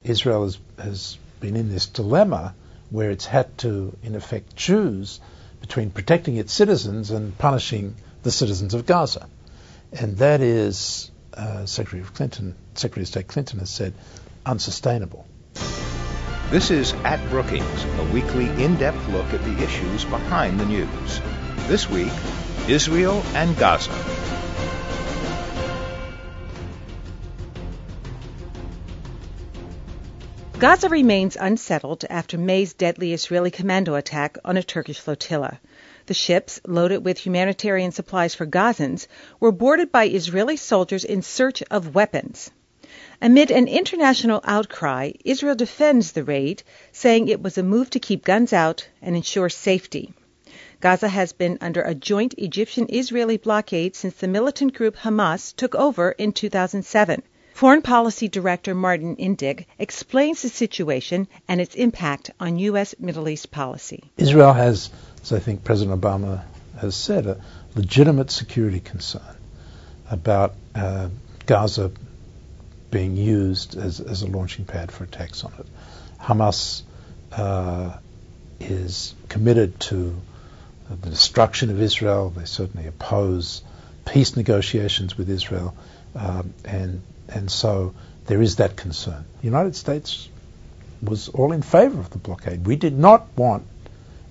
Israel has been in this dilemma where it's had to, in effect, choose between protecting its citizens and punishing the citizens of Gaza. And that is, Secretary of State Clinton has said, unsustainable. This is At Brookings, a weekly in-depth look at the issues behind the news. This week, Israel and Gaza. Gaza remains unsettled after May's deadly Israeli commando attack on a Turkish flotilla. The ships, loaded with humanitarian supplies for Gazans, were boarded by Israeli soldiers in search of weapons. Amid an international outcry, Israel defends the raid, saying it was a move to keep guns out and ensure safety. Gaza has been under a joint Egyptian-Israeli blockade since the militant group Hamas took over in 2007. Foreign Policy Director Martin Indyk explains the situation and its impact on U.S. Middle East policy. Israel has, as I think President Obama has said, a legitimate security concern about Gaza being used as a launching pad for attacks on it. Hamas is committed to the destruction of Israel. They certainly oppose peace negotiations with Israel, and so there is that concern. The United States was all in favor of the blockade. We did not want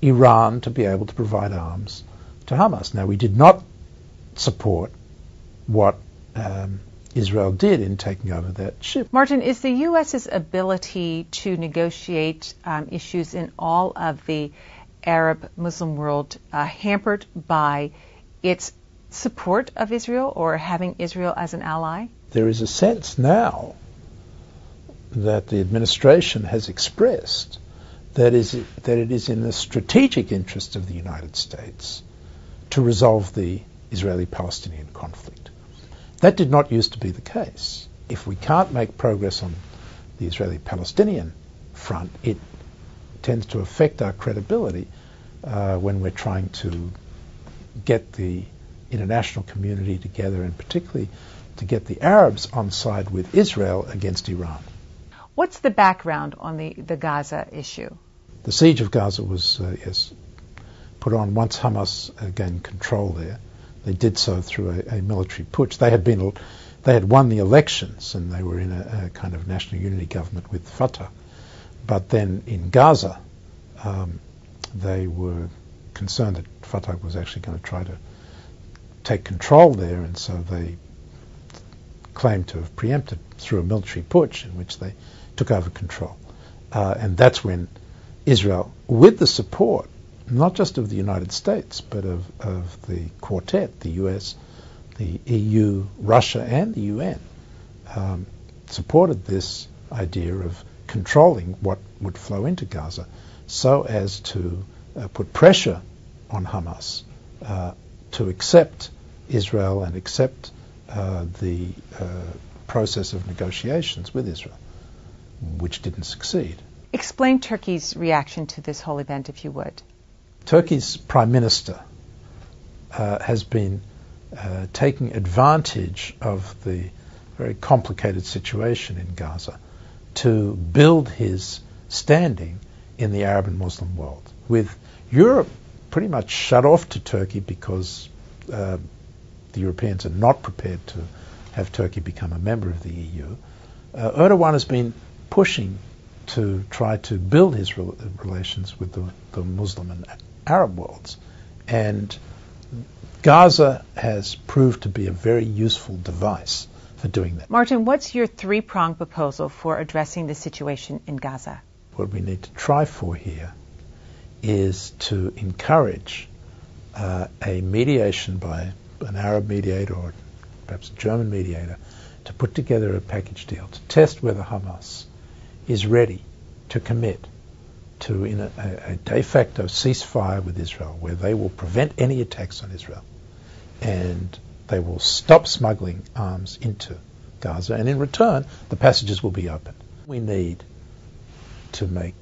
Iran to be able to provide arms to Hamas. Now, we did not support what Israel did in taking over that ship. Martin, is the U.S.'s ability to negotiate issues in all of the Arab Muslim world hampered by its support of Israel or having Israel as an ally? There is a sense now that the administration has expressed that it is in the strategic interest of the United States to resolve the Israeli-Palestinian conflict. That did not used to be the case. If we can't make progress on the Israeli-Palestinian front, it tends to affect our credibility when we're trying to get the international community together, and particularly to get the Arabs on side with Israel against Iran. What's the background on the Gaza issue? The siege of Gaza was put on once Hamas gained control there. They did so through a military putsch. They had won the elections, and they were in a kind of national unity government with Fatah. But then in Gaza, they were concerned that Fatah was actually going to try to take control there, and so they claimed to have preempted through a military putsch in which they took over control. And that's when Israel, with the support not just of the United States, but of the quartet, the US, the EU, Russia, and the UN, supported this idea of controlling what would flow into Gaza so as to put pressure on Hamas to accept Israel and accept the process of negotiations with Israel, which didn't succeed. Explain Turkey's reaction to this whole event, if you would. Turkey's Prime Minister has been taking advantage of the very complicated situation in Gaza to build his standing in the Arab and Muslim world. With Europe pretty much shut off to Turkey because the Europeans are not prepared to have Turkey become a member of the EU, Erdogan has been pushing to try to build his relations with the Muslim and Arab worlds. And Gaza has proved to be a very useful device for doing that. Martin, what's your three-pronged proposal for addressing the situation in Gaza? What we need to try for here is to encourage a mediation by an Arab mediator or perhaps a German mediator to put together a package deal to test whether Hamas is ready to commit to a de facto ceasefire with Israel, where they will prevent any attacks on Israel and they will stop smuggling arms into Gaza, and in return the passages will be open. We need to make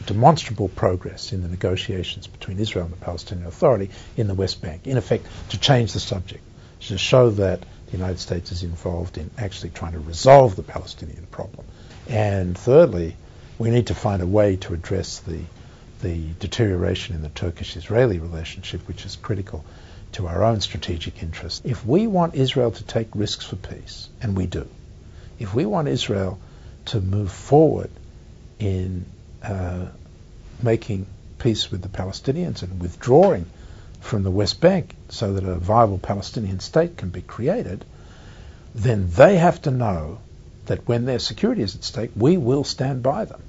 demonstrable progress in the negotiations between Israel and the Palestinian Authority in the West Bank, in effect to change the subject, to show that the United States is involved in actually trying to resolve the Palestinian problem And thirdly, we need to find a way to address the deterioration in the Turkish-Israeli relationship, which is critical to our own strategic interests. If we want Israel to take risks for peace, and we do, if we want Israel to move forward in making peace with the Palestinians and withdrawing from the West Bank so that a viable Palestinian state can be created, then they have to know that when their security is at stake, we will stand by them.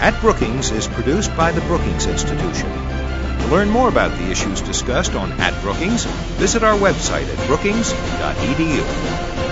At Brookings is produced by the Brookings Institution. To learn more about the issues discussed on At Brookings, visit our website at brookings.edu.